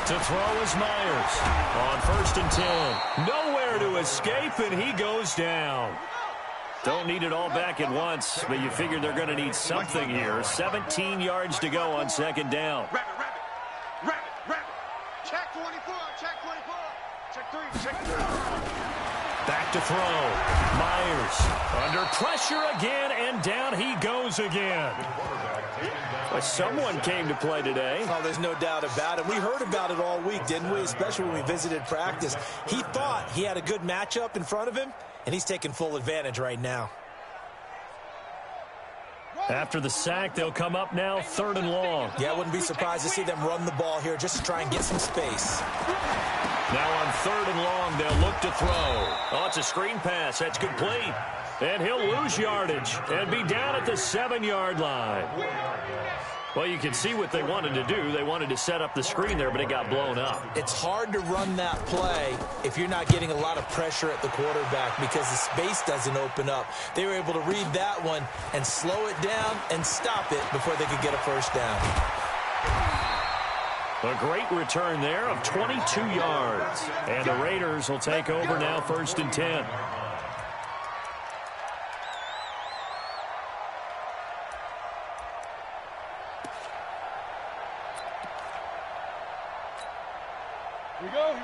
To throw is Myers on 1st and 10. Nowhere to escape, and he goes down. Don't need it all back at once, but you figure they're going to need something here. 17 yards to go on 2nd down. Rabbit. Check 24, check 24. Check 3, check 3. Back to throw. Myers under pressure again, and down he goes again. Well, someone came to play today. Oh, there's no doubt about it. We heard about it all week, didn't we? Especially when we visited practice. He thought he had a good matchup in front of him, and he's taking full advantage right now. After the sack, they'll come up now 3rd and long. Yeah, I wouldn't be surprised to see them run the ball here just to try and get some space. Now on 3rd and long, they'll look to throw. Oh, it's a screen pass. That's complete. And he'll lose yardage and be down at the 7-yard line. Well, you can see what they wanted to do. They wanted to set up the screen there, but it got blown up. It's hard to run that play if you're not getting a lot of pressure at the quarterback because the space doesn't open up. They were able to read that one and slow it down and stop it before they could get a 1st down. A great return there of 22 yards. And the Raiders will take over now 1st and 10.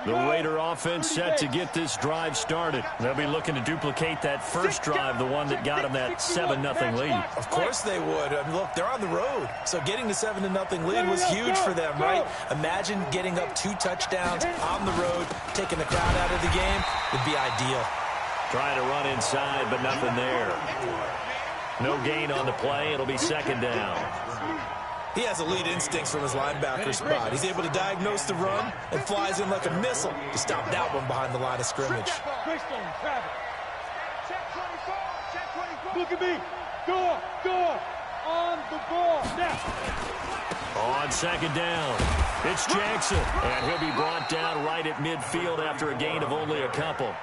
The Raider offense set to get this drive started. They'll be looking to duplicate that first drive, the one that got them that 7-0 lead. Of course they would. I mean, look, they're on the road. So getting the 7-0 lead was huge for them, right? Imagine getting up 2 touchdowns on the road, taking the crowd out of the game would be ideal. Trying to run inside, but nothing there. No gain on the play. It'll be 2nd down. He has elite instincts from his linebacker spot. He's able to diagnose the run and flies in like a missile to stop that one behind the line of scrimmage. Look at me. Go. On the ball. Now. On 2nd down, it's Jackson. And he'll be brought down right at midfield after a gain of only a couple.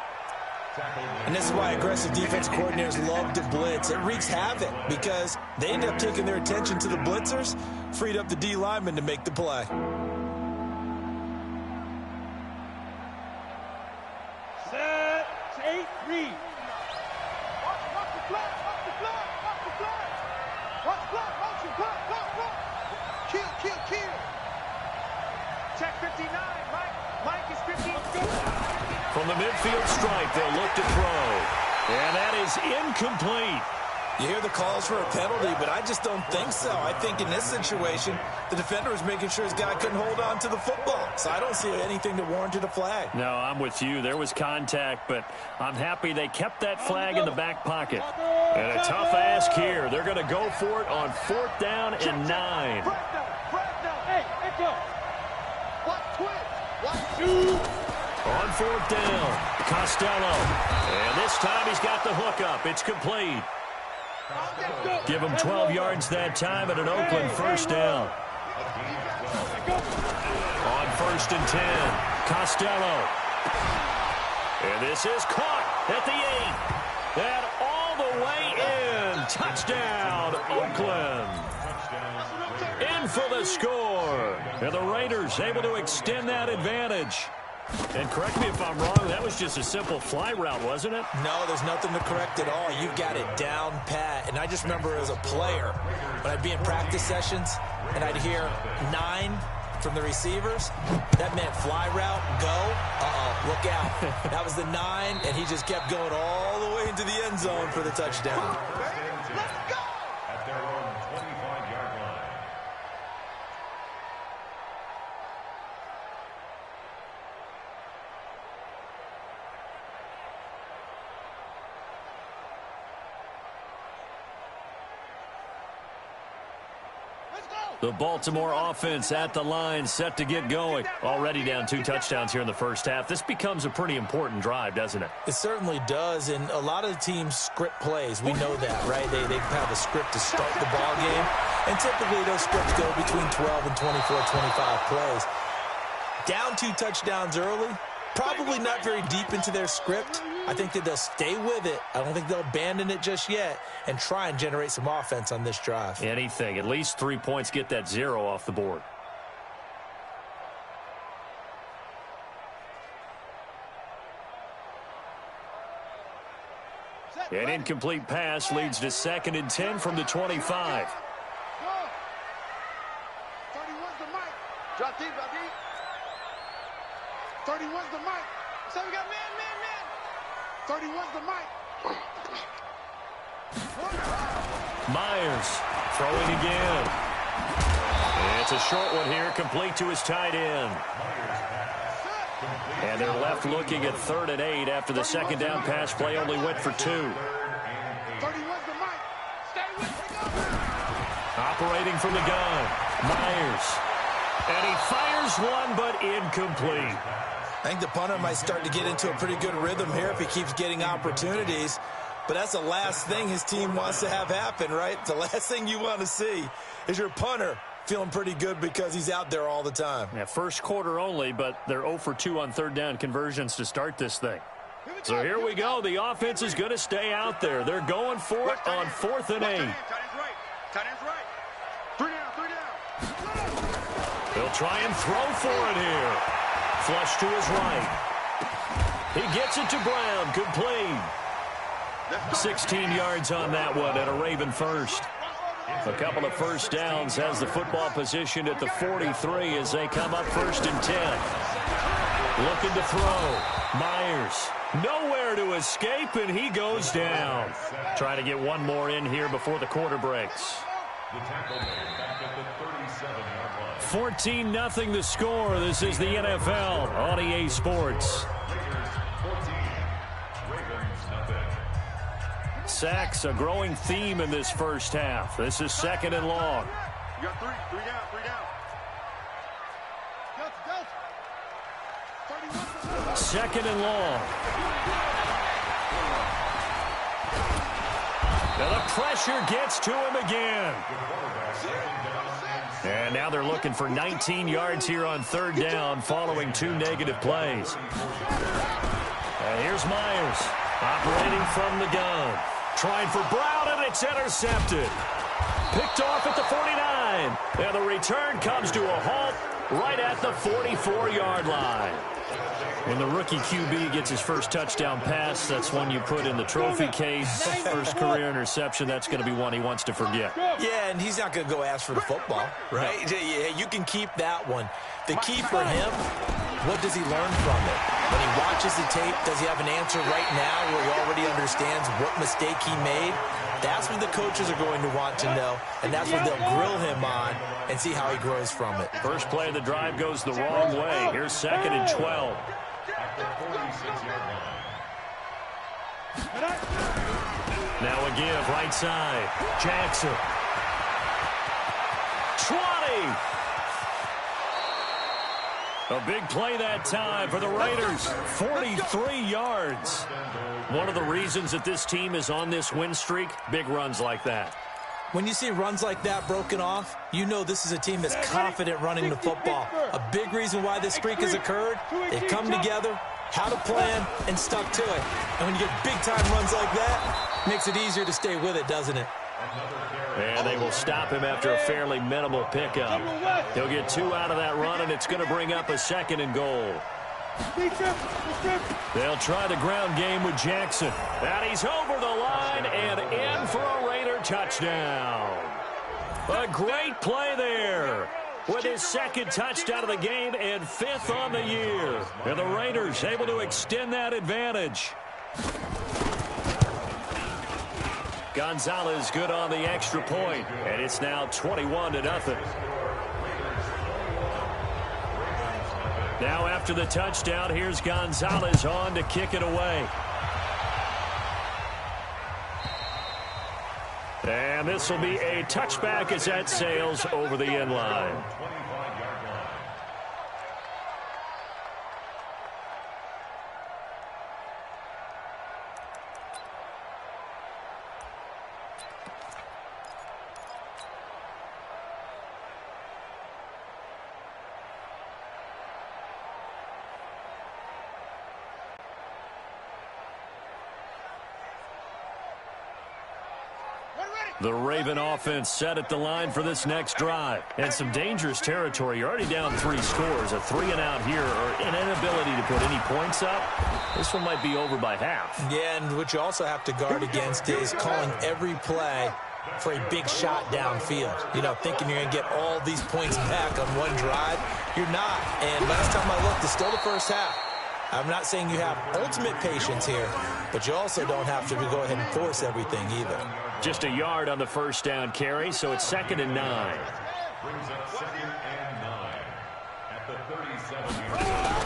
And this is why aggressive defense coordinators love to blitz. It wreaks havoc because they end up taking their attention to the blitzers, freed up the D lineman to make the play. Set, take, read. Watch the flag. Kill. Check 59, Mike is 15. From the midfield stripe, they'll look to throw. And that is incomplete. You hear the calls for a penalty, but I just don't think so. I think in this situation, the defender was making sure his guy couldn't hold on to the football. So I don't see anything that warranted a flag. No, I'm with you. There was contact, but I'm happy they kept that flag in the back pocket. And a tough ask here. They're going to go for it on 4th down and 9. Hey, go. Watch 2. On 4th down, Costello. And this time he's got the hookup. It's complete. Give him 12 yards that time at an Oakland 1st down. On 1st and 10, Costello. And this is caught at the 8. And all the way in. Touchdown, Oakland. In for the score. And the Raiders able to extend that advantage. And correct me if I'm wrong, that was just a simple fly route, wasn't it? No, there's nothing to correct at all. You've got it down pat. And I just remember as a player, when I'd be in practice sessions and I'd hear 9 from the receivers, that meant fly route, go, look out. That was the 9, and he just kept going all the way into the end zone for the touchdown. Let's go! At their own 25-yard line. The Baltimore offense at the line, set to get going. Already down 2 touchdowns here in the first half. This becomes a pretty important drive, doesn't it? It certainly does, and a lot of the teams script plays. We know that, right? They have a script to start the ball game, and typically those scripts go between 12 and 24, 25 plays. Down 2 touchdowns early, probably not very deep into their script. I think that they'll stay with it. I don't think they'll abandon it just yet and try and generate some offense on this drive. Anything. At least 3 points, get that 0 off the board. An incomplete pass leads to 2nd and 10 from the 25. 31's the mic. Drop deep, drop deep. 31's the mic. So we got man. 31's the mic. Myers throwing again. It's a short one here, complete to his tight end. And they're left looking at 3rd and 8 after the 2nd down pass play only went for 2. 31's the mic. Stay with me. Operating from the gun, Myers. And he fires one, but incomplete. I think the punter might start to get into a pretty good rhythm here if he keeps getting opportunities. But that's the last thing his team wants to have happen, right? The last thing you want to see is your punter feeling pretty good because he's out there all the time. Yeah, first quarter only, but they're 0 for 2 on 3rd down conversions to start this thing. So here we go. The offense is going to stay out there. They're going for it on 4th and 8. Tight end's right. 3 down. They'll try and throw for it here. Flush to his right. He gets it to Brown. Complete. 16 yards on that one and a Raven first. A couple of first downs, has the football position at the 43 as they come up 1st and 10. Looking to throw. Myers. Nowhere to escape, and he goes down. Trying to get one more in here before the quarter breaks. The tackle made back at the 37-yard line. 14-0 the score. This is the NFL on EA Sports. Raiders 14, Ravens nothing. Sacks, a growing theme in this first half. This is 2nd and long. You got 3 down. 2nd and long. Now the pressure gets to him again. And now they're looking for 19 yards here on 3rd down following 2 negative plays. And here's Myers operating from the gun. Trying for Brown, and it's intercepted. Picked off at the 49. And the return comes to a halt right at the 44-yard line. When the rookie QB gets his first touchdown pass, that's one you put in the trophy case. First career interception, that's going to be one he wants to forget. Yeah, and he's not going to go ask for the football, right? Yeah, you can keep that one. The key for him, what does he learn from it? When he watches the tape, does he have an answer right now where he already understands what mistake he made? That's what the coaches are going to want to know, and that's what they'll grill him on and see how he grows from it. First play of the drive goes the wrong way. Here's 2nd and 12. At the 46-yard line. Now a give, right side. Jackson. 20. A big play that time for the Raiders. 43 yards. One of the reasons that this team is on this win streak, big runs like that. When you see runs like that broken off, you know this is a team that's confident running the football. A big reason why this streak has occurred, they've come together, had a plan, and stuck to it. And when you get big-time runs like that, it makes it easier to stay with it, doesn't it? And they will stop him after a fairly minimal pickup. He'll get 2 out of that run, and it's going to bring up a 2nd and goal. They'll try the ground game with Jackson. And he's over the line and in for a Raider touchdown. A great play there with his 2nd touchdown of the game and 5th on the year. And the Raiders able to extend that advantage. Gonzalez good on the extra point, and it's now 21-0. Now after the touchdown, here's Gonzalez on to kick it away. And this will be a touchback as that sails over the end line. 25-yard line. The Raven offense set at the line for this next drive. And some dangerous territory. You're already down 3 scores. A 3-and-out here or an inability to put any points up. This one might be over by half. Yeah, and what you also have to guard against is calling every play for a big shot downfield. You know, thinking you're going to get all these points back on one drive. You're not. And last time I looked, it's still the first half. I'm not saying you have ultimate patience here, but you also don't have to go ahead and force everything either. Just a yard on the first down carry, so it's 2nd and 9. Brings up 2nd and 9 at the 37-yard line.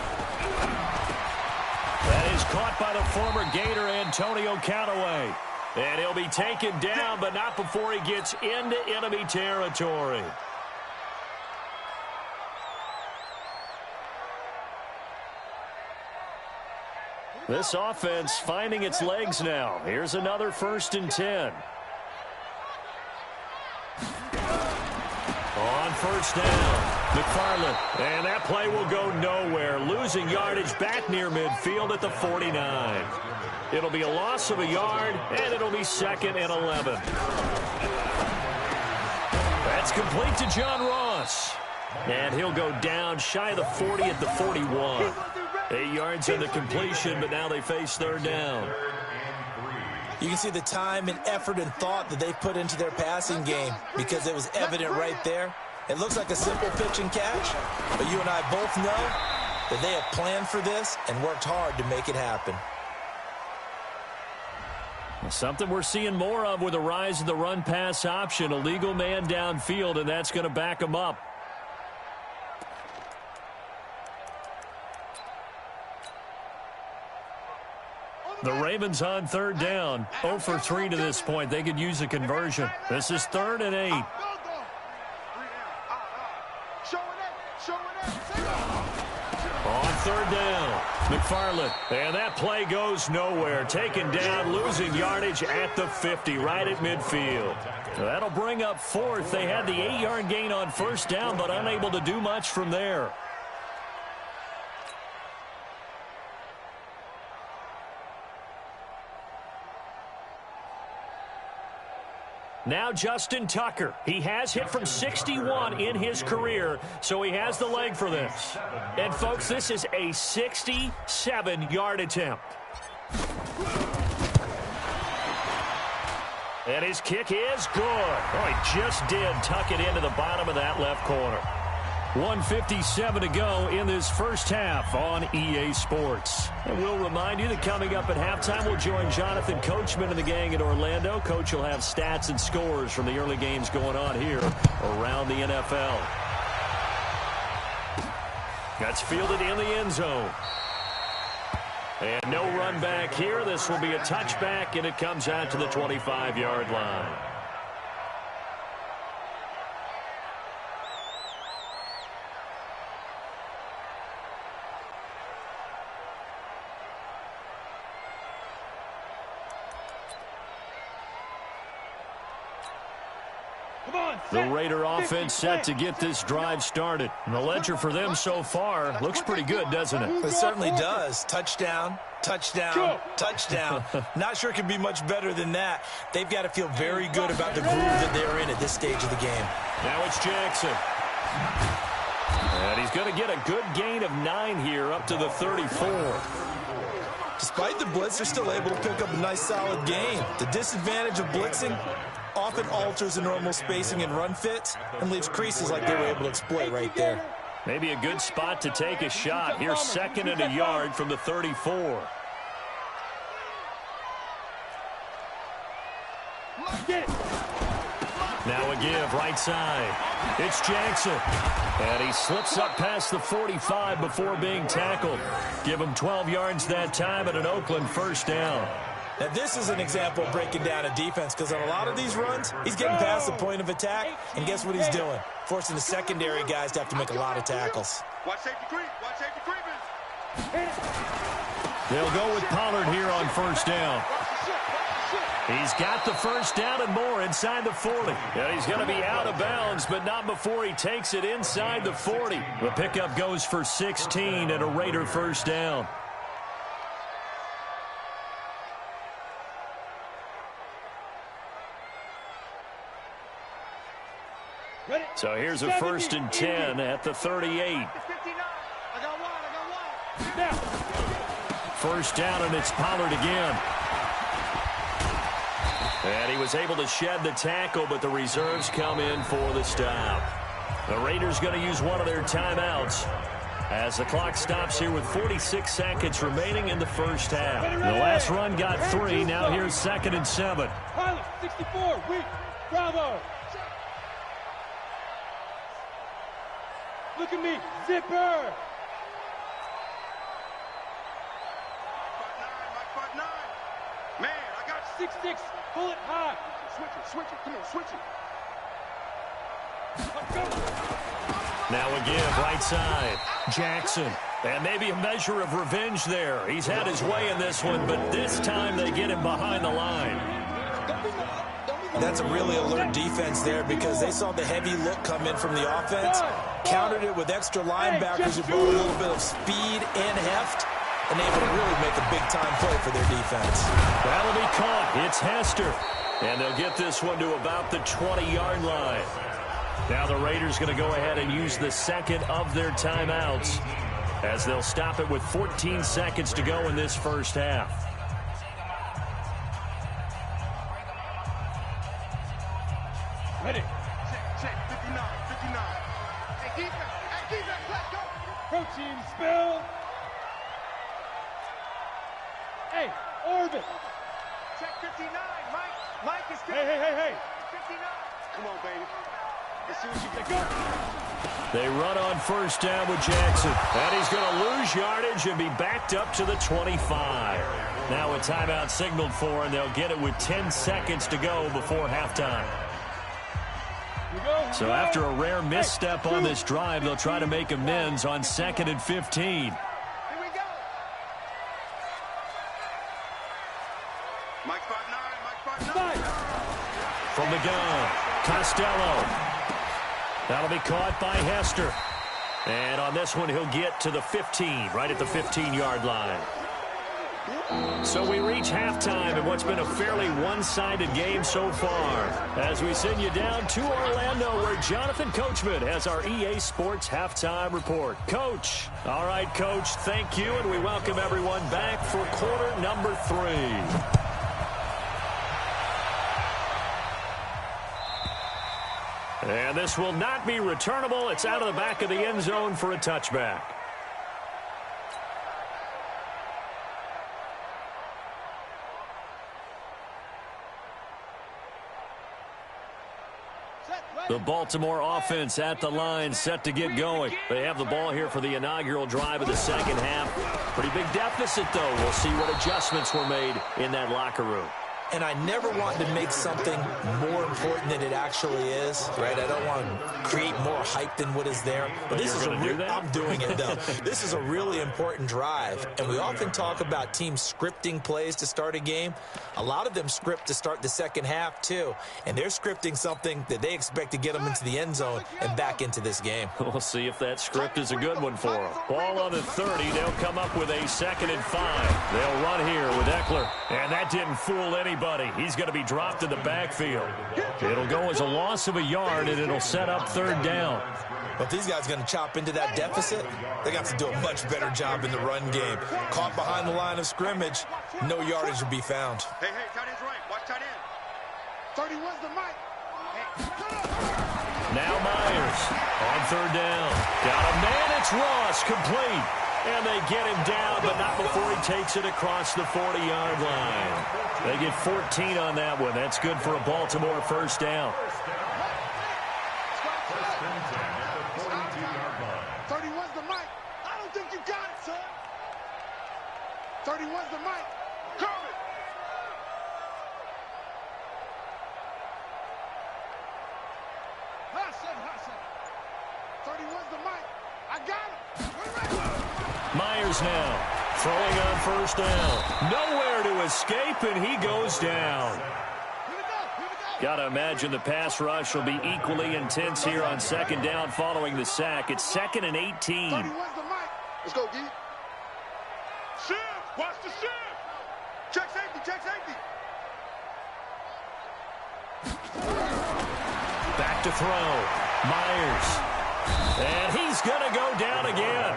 That is caught by the former Gator Antonio Callaway. And he'll be taken down, but not before he gets into enemy territory. This offense finding its legs now. Here's another 1st and 10. On 1st down, McFarland. And that play will go nowhere. Losing yardage back near midfield at the 49. It'll be a loss of a yard, and it'll be 2nd and 11. That's complete to John Ross. And he'll go down shy of the 40 at the 41. 8 yards in the completion, but now they face 3rd down. You can see the time and effort and thought that they put into their passing game because it was evident right there. It looks like a simple pitch and catch, but you and I both know that they have planned for this and worked hard to make it happen. Something we're seeing more of with the rise of the run-pass option. A legal man downfield, and that's going to back him up. The Ravens on 3rd down. 0 for 3 to this point. They could use a conversion. This is 3rd and 8. On 3rd down, McFarland. And that play goes nowhere. Taken down, losing yardage at the 50, right at midfield. That'll bring up 4th. They had the 8-yard gain on 1st down, but unable to do much from there. Now Justin Tucker. He has hit from 61 in his career, so he has the leg for this. And, folks, this is a 67-yard attempt. And his kick is good. Oh, he just did tuck it into the bottom of that left corner. 1:57 to go in this first half on EA Sports. And we'll remind you that coming up at halftime, we'll join Jonathan Coachman and the gang in Orlando. Coach will have stats and scores from the early games going on here around the NFL. That's fielded in the end zone. And no run back here. This will be a touchback, and it comes out to the 25-yard line. The Raider offense set to get this drive started. And the ledger for them so far looks pretty good, doesn't it? It certainly does. Touchdown, touchdown, touchdown. Not sure it can be much better than that. They've got to feel very good about the groove that they're in at this stage of the game. Now it's Jackson. And he's going to get a good gain of 9 here up to the 34. Despite the blitz, they're still able to pick up a nice solid gain. The disadvantage of blitzing often alters the normal spacing and run fits and leaves creases like they were able to exploit right there. Maybe a good spot to take a shot. Here's 2nd and a yard from the 34. Now a give right side. It's Jackson. And he slips up past the 45 before being tackled. Give him 12 yards that time at an Oakland first down. Now, this is an example of breaking down a defense because on a lot of these runs, he's getting past the point of attack, and guess what he's doing? Forcing the secondary guys to have to make a lot of tackles. Watch safety creep. Watch safety creeping. They'll go with Pollard here on first down. He's got the first down and more inside the 40. Yeah, he's going to be out of bounds, but not before he takes it inside the 40. The pickup goes for 16 and a Raider first down. So here's a 1st and 10 at the 38. I got one. Now. First down, and it's Pollard again. And he was able to shed the tackle, but the reserves come in for the stop. The Raiders going to use one of their timeouts as the clock stops here with 46 seconds remaining in the first half. The last run got 3. Now here's 2nd and 7. Pilot, 64, weak. Bravo. Look at me. Zipper. Mike 5'9". Man, I got 6'6", pull it high. Switch it. Come on, switch it. Let's go. Now again, right side, Jackson. And maybe a measure of revenge there. He's had his way in this one, but this time they get him behind the line. That's a really alert defense there because they saw the heavy look come in from the offense, countered it with extra linebackers who brought a little bit of speed and heft, and able to really make a big-time play for their defense. That'll be caught. It's Hester. And they'll get this one to about the 20-yard line. Now the Raiders going to go ahead and use the second of their timeouts as they'll stop it with 14 seconds to go in this first half. Ready. Check. 59. Hey, defense, let's go. Protein spill. Hey, orbit. Check 59, Mike. Mike is 59. Hey. 59. Come on, baby. Let's see what you Let's can go. They run on first down with Jackson. And he's going to lose yardage and be backed up to the 25. Now a timeout signaled for, and they'll get it with 10 seconds to go before halftime. So after a rare misstep on this drive, they'll try to make amends on 2nd and 15. Here we go. Mike 5'9". From the gun, Costello. That'll be caught by Hester. And on this one, he'll get to the 15, right at the 15-yard line. So we reach halftime in what's been a fairly one-sided game so far, as we send you down to Orlando, where Jonathan Coachman has our EA Sports halftime report. Coach. All right, Coach, thank you, and we welcome everyone back for quarter number 3. And this will not be returnable. It's out of the back of the end zone for a touchback. The Baltimore offense at the line, set to get going. They have the ball here for the inaugural drive of the second half. Pretty big deficit, though. We'll see what adjustments were made in that locker room. And I never want to make something more important than it actually is, right? I don't want to create more hype than what is there. But this is I'm doing it, though. This is a really important drive. And we often talk about teams scripting plays to start a game. A lot of them script to start the second half, too. And they're scripting something that they expect to get them into the end zone and back into this game. We'll see if that script is a good one for them. Ball on the 30. They'll come up with a 2nd and 5. They'll run here with Eckler. And that didn't fool anybody. He's going to be dropped in the backfield. It'll go as a loss of a yard, and it'll set up 3rd down. But these guys are going to chop into that deficit. They got to do a much better job in the run game. Caught behind the line of scrimmage, no yardage will be found. Hey, tight end's right. Watch tight end. 31's the mic. Now Myers on 3rd down. Got a man. It's Ross, complete. And they get him down, but not before he takes it across the 40-yard line. They get 14 on that one. That's good for a Baltimore 1st down. 31's the mic. I don't think you got it, son. 31's the mic. Coming. Hassan. 31's the mic. I got it. Myers now throwing on 1st down. Nowhere to escape, and he goes down. Got to imagine the pass rush will be equally intense here on 2nd down following the sack. It's 2nd and 18. 31's the mic. Let's go, D. Shift. Watch the shift. Check safety. Back to throw. Myers. And he's going to go down again.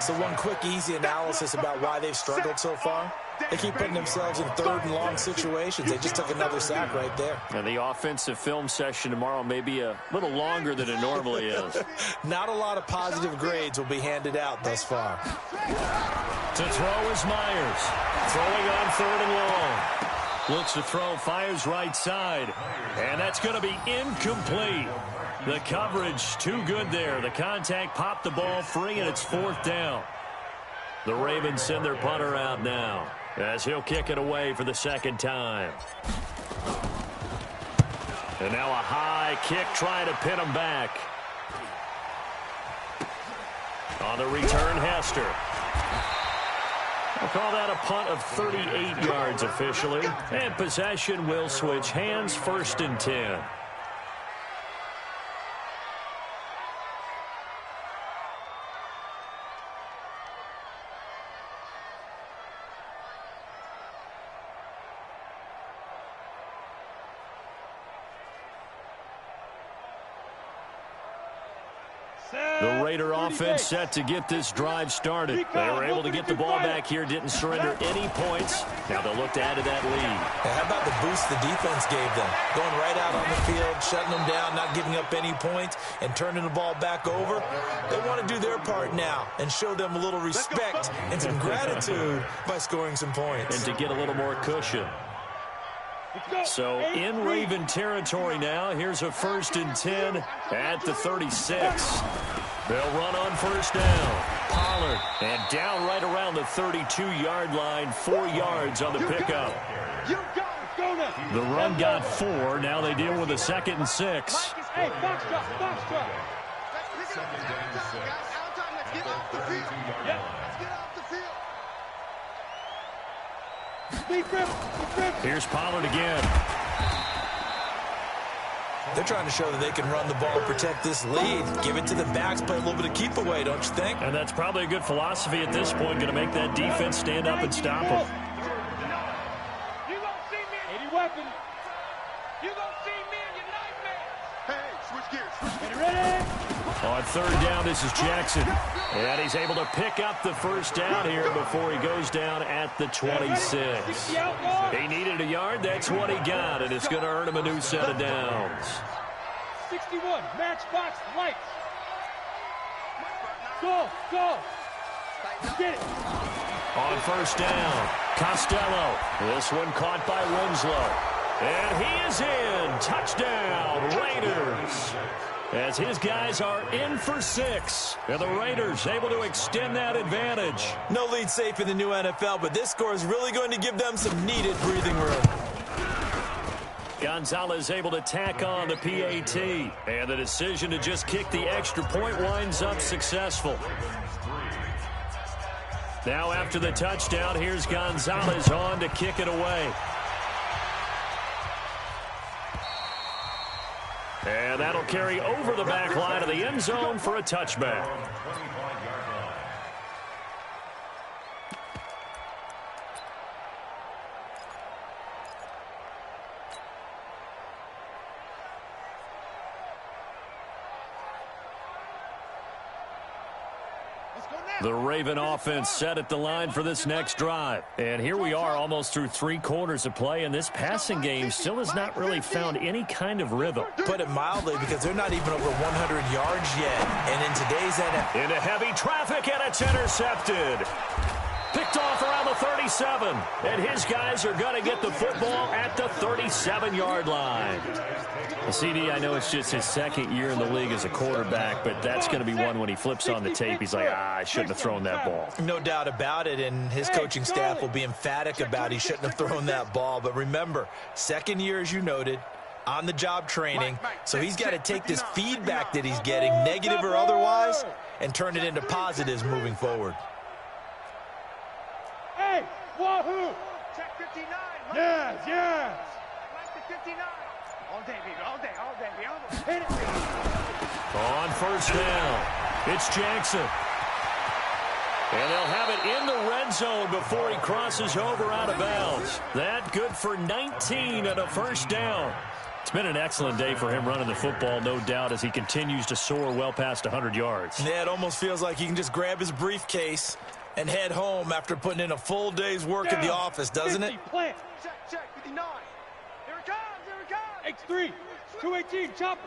So one quick, easy analysis about why they've struggled so far. They keep putting themselves in third and long situations. They just took another sack right there. And the offensive film session tomorrow may be a little longer than it normally is. Not a lot of positive grades will be handed out thus far. To throw is Myers. Throwing on third and long. Looks to throw, fires right side. And that's going to be incomplete. The coverage too good there. The contact popped the ball free, and it's fourth down. The Ravens send their punter out now, as he'll kick it away for the second time. And now a high kick trying to pin him back. On the return, Hester. We'll call that a punt of 38 yards officially. And possession will switch hands, 1st and 10. The Raider offense set to get this drive started. They were able to get the ball back here, didn't surrender any points. Now they'll look to add to that lead. How about the boost the defense gave them? Going right out on the field, shutting them down, not giving up any points, and turning the ball back over. They want to do their part now and show them a little respect and some gratitude by scoring some points. And to get a little more cushion. So in Raven territory now, here's a 1st and 10 at the 36. They'll run on 1st down. Pollard, and down right around the 32-yard line, 4 yards on the pickup. The run got 4. Now they deal with a 2nd and 6. Hey, box drop, box drop. Let's get off the field. Let's get off the field. Here's Pollard again. They're trying to show that they can run the ball and protect this lead. Give it to the backs, play a little bit of keep away, don't you think? And that's probably a good philosophy at this point, going to make that defense stand up and stop them. You gonna see me? 80 weapons. You gonna see me in your nightmare. Hey, switch gears. Ready? On 3rd down, this is Jackson. And he's able to pick up the 1st down here before he goes down at the 26. He needed a yard. That's what he got, and it's going to earn him a new set of downs. 61, matchbox lights. Go, go. Get it. On 1st down, Costello. This one caught by Winslow. And he is in. Touchdown, Raiders. As his guys are in for 6. And the Raiders able to extend that advantage. No lead safe in the new NFL, but this score is really going to give them some needed breathing room. Gonzalez able to tack on the PAT. And the decision to just kick the extra point winds up successful. Now after the touchdown, here's Gonzalez on to kick it away. And that'll carry over the back line of the end zone for a touchback. The Raven offense set at the line for this next drive. And here we are almost through 3 quarters of play, and this passing game still has not really found any kind of rhythm. Put it mildly, because they're not even over 100 yards yet. And in today's NFL... Into heavy traffic, and it's intercepted. Picked off around the 37. And his guys are going to get the football at the 37-yard line. The CD, I know it's just his 2nd year in the league as a quarterback, but that's going to be one when he flips on the tape. He's like, I shouldn't have thrown that ball. No doubt about it, and his coaching staff will be emphatic about he shouldn't have thrown that ball. But remember, 2nd year, as you noted, on-the-job training, so he's got to take this feedback that he's getting, negative or otherwise, and turn it into positives moving forward. Hey, wahoo! Check 59. Yes, yes. Mike the 59. All day, baby. All day, all day, baby. All day. Hit it. On 1st down, it's Jackson. And they'll have it in the red zone before he crosses over out of bounds. That good for 19 and a 1st down. It's been an excellent day for him running the football, no doubt, as he continues to soar well past 100 yards. Yeah, it almost feels like he can just grab his briefcase and head home after putting in a full day's work at the office, doesn't it? Plant. Check, 59. Here it comes, here it comes. X3, 218, chopper.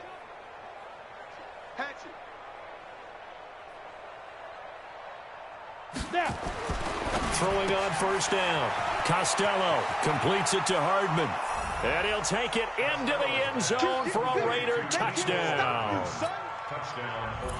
Hatchet. Snap. Throwing on first down. Costello completes it to Hardman. And he'll take it into the end zone for a Raider touchdown.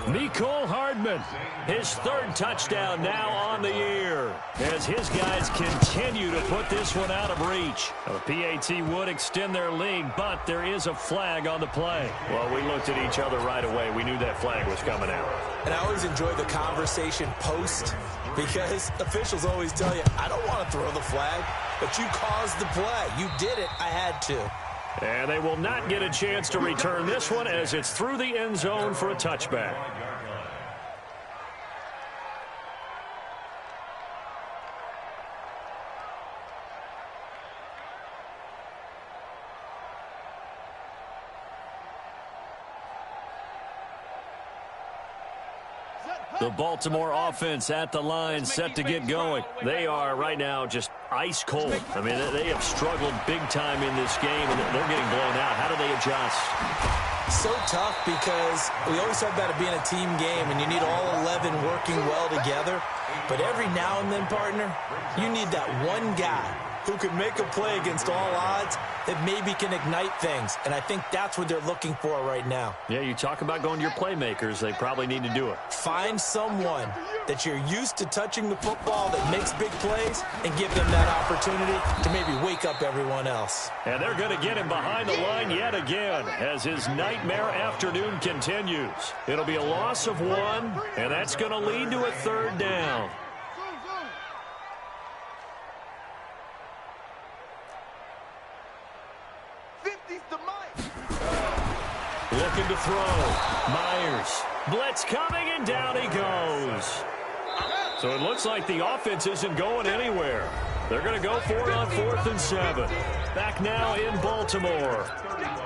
Mecole Hardman, his third touchdown now on the year, as his guys continue to put this one out of reach. The PAT would extend their lead, but there is a flag on the play. Well, we looked at each other right away. We knew that flag was coming out. And I always enjoy the conversation post, because officials always tell you, I don't want to throw the flag, but you caused the play. You did it. I had to. And they will not get a chance to return this one as it's through the end zone for a touchback. The Baltimore offense at the line, set to get going. They are right now just ice cold. I mean, they have struggled big time in this game, and they're getting blown out. How do they adjust? So tough, because we always talk about it being a team game, and you need all 11 working well together. But every now and then, partner, you need that one guy who can make a play against all odds that maybe can ignite things. And I think that's what they're looking for right now. Yeah, you talk about going to your playmakers. They probably need to do it. Find someone that you're used to touching the football that makes big plays and give them that opportunity to maybe wake up everyone else. And they're going to get him behind the line yet again as his nightmare afternoon continues. It'll be a loss of 1, and that's going to lead to a third down. Looking to throw. Myers. Blitz coming, and down he goes. So it looks like the offense isn't going anywhere. They're going to go for it on 4th and 7. Back now in Baltimore.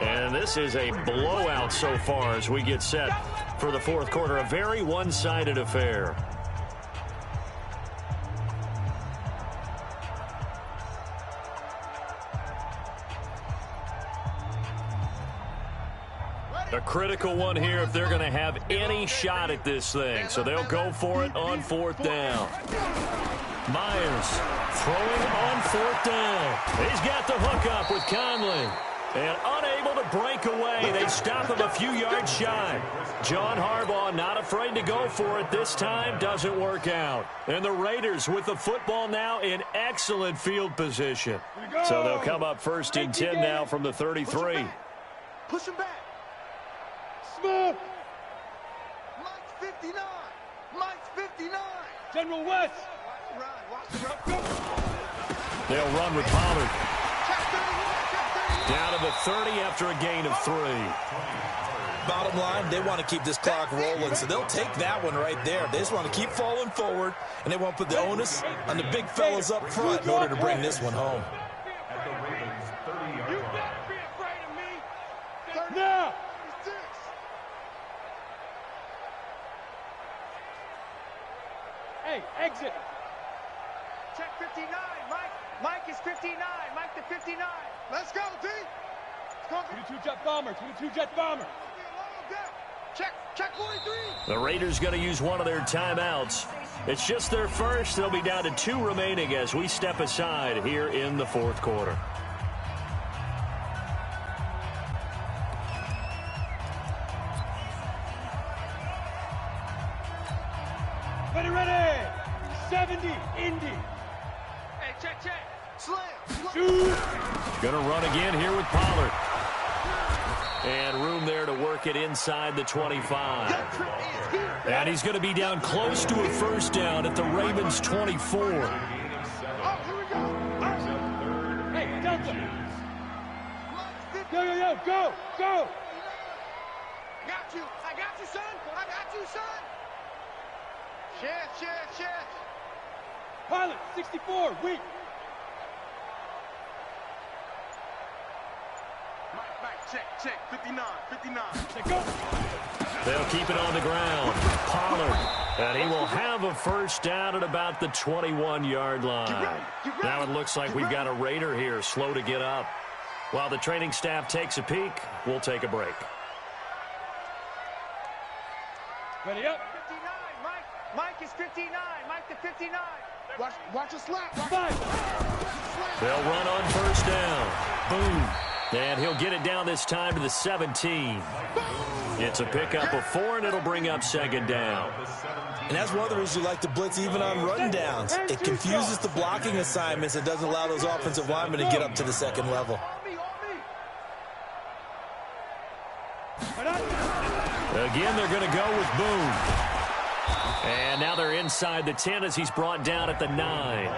And this is a blowout so far as we get set for the fourth quarter. A very one-sided affair. A critical one here if they're going to have any shot at this thing. So they'll go for it on 4th down. Myers throwing on 4th down. He's got the hook up with Conley. And unable to break away. They stop him a few yards shy. John Harbaugh not afraid to go for it this time. Doesn't work out. And the Raiders with the football now in excellent field position. So they'll come up 1st and 10 now from the 33. Push him back. Smooth. Mike's 59. Mike's 59. General West. Watch the run. They'll run with Pollard. Down to the 30 after a gain of 3. Bottom line, they want to keep this clock rolling, so they'll take that one right there. They just want to keep falling forward, and they want to put the onus on the big fellas up front in order to bring this one home. At the Ravens' 30-yard You line. better be afraid of me. Now. Hey, exit. Check 59. Mike is 59. Mike the 59. Let's go, D. Let's go. 22 jet bomber. 22 jet bomber. Check 43. The Raiders going to use one of their timeouts. It's just their first. They'll be down to 2 remaining as we step aside here in the fourth quarter. Ready. 70. Indy. Hey, check. Slam. Shoot. Going to run again here with Pollard. And room there to work it inside the 25. And he's going to be down close to a first down at the Ravens' 24. Oh, here we go. Hey, Delta. Yo. Go. I got you, son. Shit. Pilot, 64, weak. Mike, Check, 59, 59. They'll keep it on the ground. Pollard. And he will have a first down at about the 21-yard line. Now it looks like we've got a Raider here, slow to get up. While the training staff takes a peek, we'll take a break. Ready up. 59, Mike. Mike is 59. Mike to 59. Watch a slap. They'll run on first down. Boom. And he'll get it down this time to the 17. It's a pickup of 4, and it'll bring up second down. And that's one of the reasons you like to blitz even on run downs. It confuses the blocking assignments. It doesn't allow those offensive linemen to get up to the second level. Again, they're going to go with Boone. And now they're inside the 10 as he's brought down at the 9.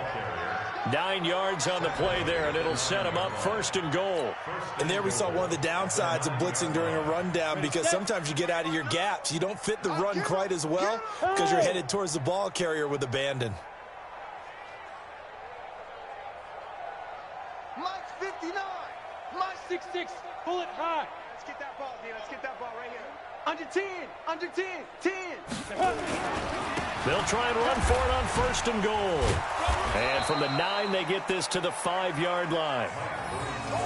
9 yards on the play there, and it'll set him up first and goal. And there we saw one of the downsides of blitzing during a rundown, because sometimes you get out of your gaps. You don't fit the run quite as well because you're headed towards the ball carrier with abandon. Mike's 59. Mike's 6'6", pull it high. Let's get that ball, D. Let's get that ball right here. Under 10, under 10, 10. They'll try and run for it on first and goal. And from the 9, they get this to the 5-yard line.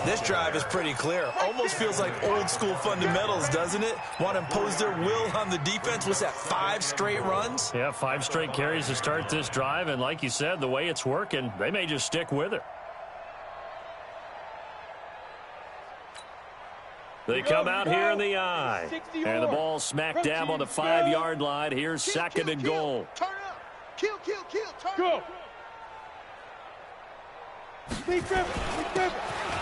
This drive is pretty clear. Almost feels like old school fundamentals, doesn't it? Want to impose their will on the defense. What's that, 5 straight runs? Yeah, 5 straight carries to start this drive. And like you said, the way it's working, they may just stick with it. They come out here in the eye. And the ball smack dab on the 5-yard line. Here's second and goal. Turn up. Kill, turn Go. up.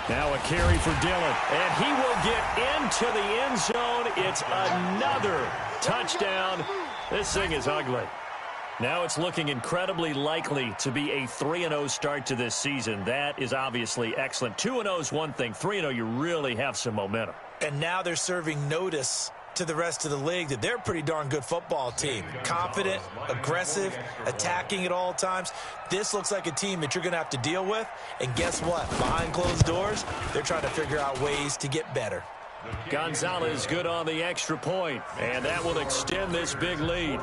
Now a carry for Dillon. And he will get into the end zone. It's another touchdown. This thing is ugly. Now it's looking incredibly likely to be a 3-0 start to this season. That is obviously excellent. 2-0 is one thing. 3-0, you really have some momentum. And now they're serving notice to the rest of the league that they're a pretty darn good football team. Confident, aggressive, attacking at all times. This looks like a team that you're going to have to deal with. And guess what? Behind closed doors, they're trying to figure out ways to get better. Gonzalez good on the extra point, and that will extend this big lead.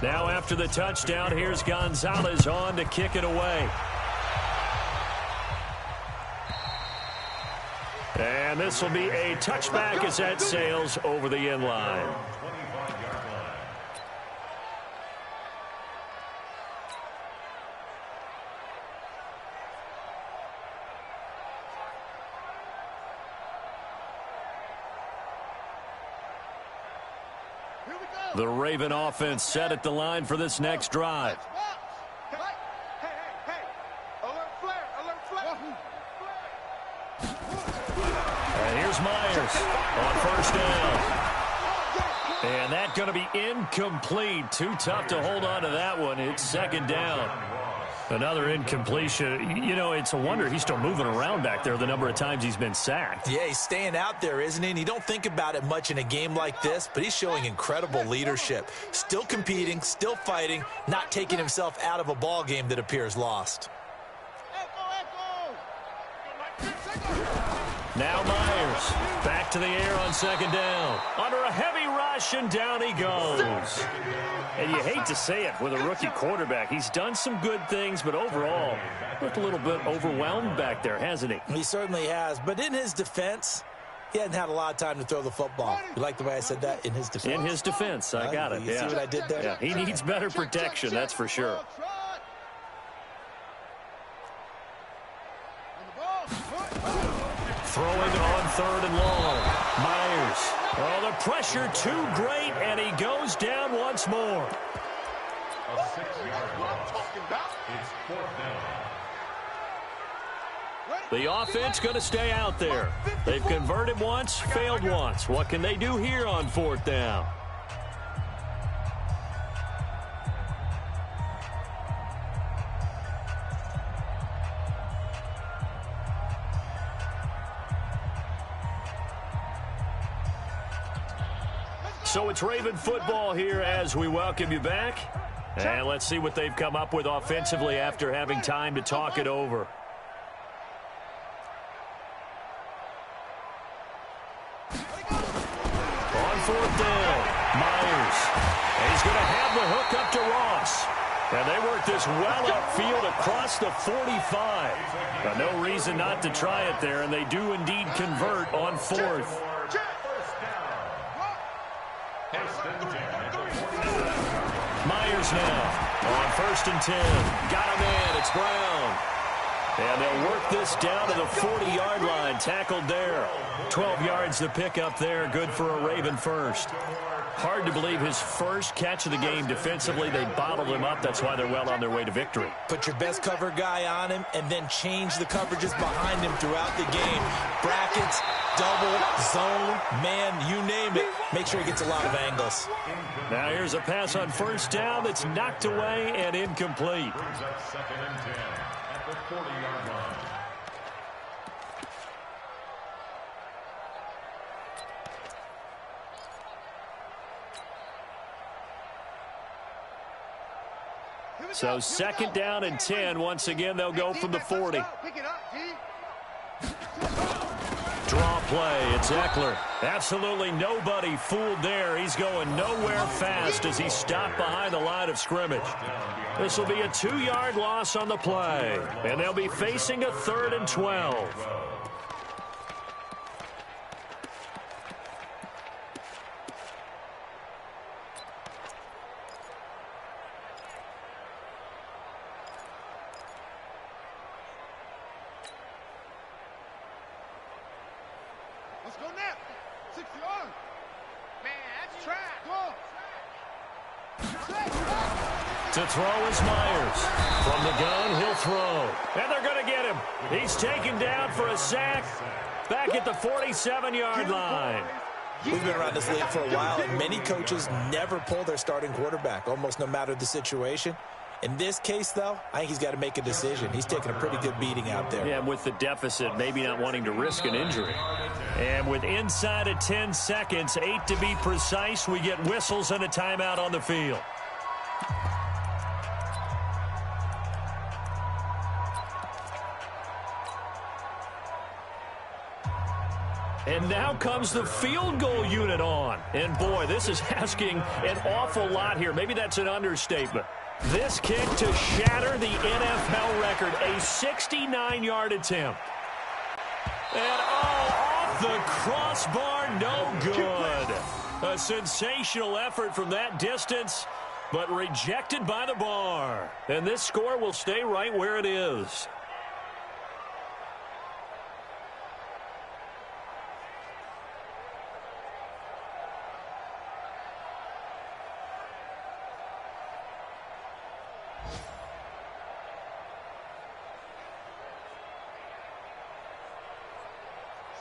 Now after the touchdown, here's Gonzalez on to kick it away. And this will be a touchback as that sails over the end line. The Raven offense set at the line for this next drive. Hey. Alert flare. And here's Myers on first down. And that's going to be incomplete. Too tough to hold on to that one. It's second down. Another incompletion. You know, it's a wonder he's still moving around back there the number of times he's been sacked. Yeah, he's staying out there, isn't he? And you don't think about it much in a game like this, but he's showing incredible leadership. Still competing, still fighting, not taking himself out of a ball game that appears lost. Now Myers back to the air on second down. Under a heavy rush, and down he goes. And you hate to say it with a rookie quarterback. He's done some good things, but overall, looked a little bit overwhelmed back there, hasn't he? He certainly has. But in his defense, he hasn't had a lot of time to throw the football. You like the way I said that? In his defense. In his defense, I got it. You see what I did there? Yeah, he needs better protection, that's for sure. Throwing on third and long. Myers. Oh, the pressure too great, and he goes down once more. A 6-yard loss. It's fourth down. The offense going to stay out there. They've converted once, failed once. What can they do here on fourth down? So it's Raven football here as we welcome you back. And let's see what they've come up with offensively after having time to talk it over. Myers. And he's going to have the hook up to Ross. And they work this well upfield across the 45. But no reason not to try it there, and they do indeed convert on fourth. Myers now on 1st and 10. Got him in. It's Brown. And they'll work this down to the 40-yard line. Tackled there. 12 yards to pick up there. Good for a Raven first. Hard to believe his first catch of the game defensively. They bottled him up. That's why they're well on their way to victory. Put your best cover guy on him and then change the coverages behind him throughout the game. Brackets, double, zone, man, you name it. Make sure he gets a lot of angles. Now here's a pass on 1st down that's knocked away and incomplete. Brings up 2nd and 10 at the 40-yard line. So 2nd down and 10. Once again, they'll go from the 40. Draw play. It's Eckler. Absolutely nobody fooled there. He's going nowhere fast as he's stopped behind the line of scrimmage. This will be a 2-yard loss on the play. And they'll be facing a 3rd and 12. Let's go now. 6 yards. Man, that's track. Go. To throw is Myers. From the gun, he'll throw. And they're going to get him. He's taken down for a sack. Back at the 47-yard line. We've been around this league for a while, and many coaches never pull their starting quarterback, almost no matter the situation. In this case, though, I think he's got to make a decision. He's taking a pretty good beating out there. Yeah, with the deficit, maybe not wanting to risk an injury. And with inside of 10 seconds, 8 to be precise, we get whistles and a timeout on the field. And now comes the field goal unit on. And, boy, this is asking an awful lot here. Maybe that's an understatement. This kick to shatter the NFL record, a 69-yard attempt. And, off the crossbar, no good. A sensational effort from that distance, but rejected by the bar. And this score will stay right where it is.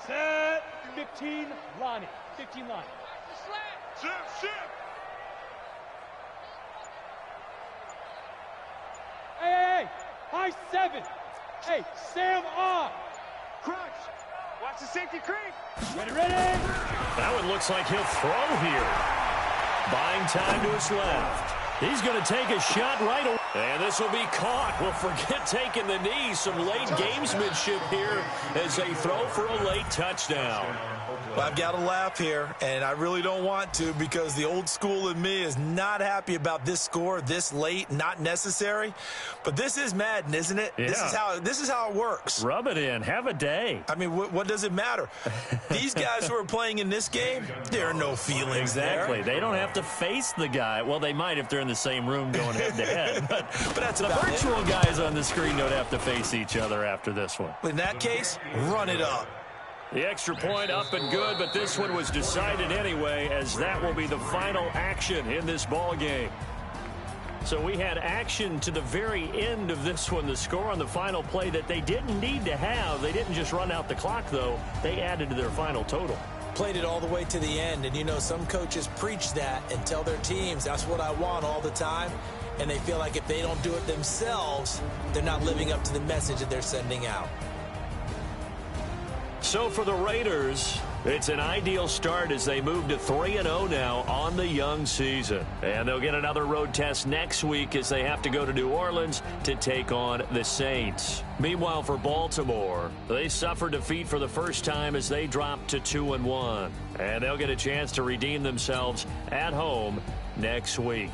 Set 15, Lonnie. 15 line. Shift. Hey, high 7. Hey, Sam on. Crunch. Watch the safety creep. Ready. That one looks like he'll throw here. Buying time to his left. He's going to take a shot right away. And this will be caught. Well, forget taking the knee. Some late gamesmanship here as they throw for a late touchdown. Well, I've got to laugh here, and I really don't want to because the old school in me is not happy about this score this late, not necessary. But this is Madden, isn't it? Yeah. This is how it works. Rub it in. Have a day. I mean, what does it matter? These guys who are playing in this game, there are no feelings Exactly. there. They don't have to face the guy. Well, they might if they're in the same room going head-to-head. But that's the about virtual guys on the screen don't have to face each other after this one. In that case, run it up. The extra point up and good, but this one was decided anyway, as that will be the final action in this ball game. So we had action to the very end of this one. The score on the final play that they didn't need to have. They didn't just run out the clock, though. They added to their final total. Played it all the way to the end, and you know some coaches preach that and tell their teams that's what I want all the time, and they feel like if they don't do it themselves, they're not living up to the message that they're sending out. So for the Raiders, It's an ideal start as they move to 3-0 now on the young season. And they'll get another road test next week as they have to go to New Orleans to take on the Saints. Meanwhile, for Baltimore, they suffered defeat for the first time as they dropped to 2-1. And they'll get a chance to redeem themselves at home next week.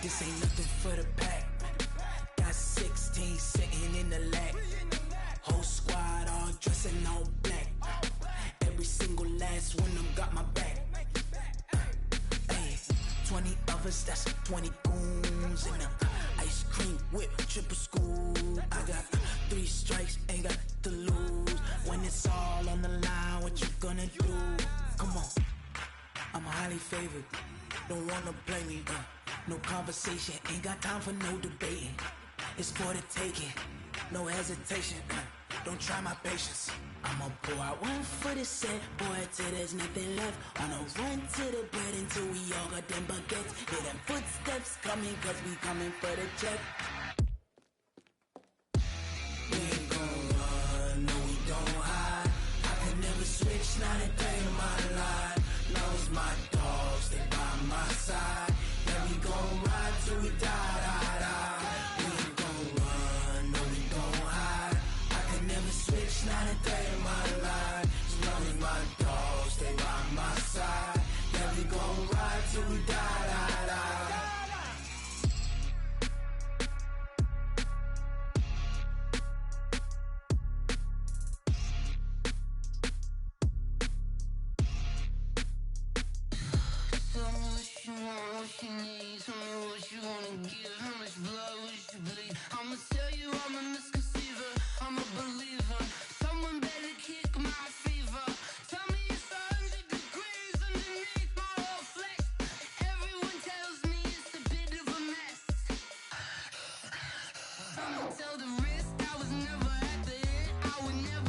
This ain't nothing for the pack. Got 16 sitting in the lap. Whole squad all dressing all black. Every single last one of them got my back. Hey, 20 of us, that's 20 goons in them. Ice cream whip, triple school. I got 3 strikes, ain't got to lose. When it's all on the line, what you gonna do? Come on, I'm highly favored. Don't wanna play me, no conversation, ain't got time for no debating. It's for the taking, no hesitation. Don't try my patience. I'ma pour out one for the set, boy, till there's nothing left. On a run to the bread until we all got them baguettes. Hear them footsteps coming, cause we coming for the check. We ain't gon' run, no we don't hide. I could never switch, not a day in my life. Knows my dogs, they by my side. Yeah, we gon' ride till we die, die, die. We ain't gon' run, no we don't hide. I could never switch, not a day in my life. As long as my dogs, they by my side. Yeah, we gon' ride till we die, die, die. Tell me what you want, what you need. Tell me what you wanna give. How much blood would you bleed? I'ma tell you I'm a misconceiver. I'm a believer. Someone better kick my fever. Tell me it's 100 degrees underneath my whole flesh. Everyone tells me it's a bit of a mess. I'ma tell the risk I was never at the end. I would never